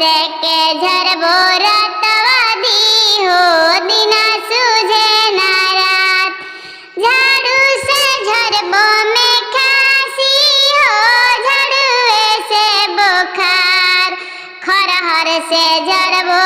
से के झरबो रतवादी हो दिना सूझे ना रात। झाड़ू से झरबो में खांसी हो झाड़ुए से बुखार। खरहर से झरबो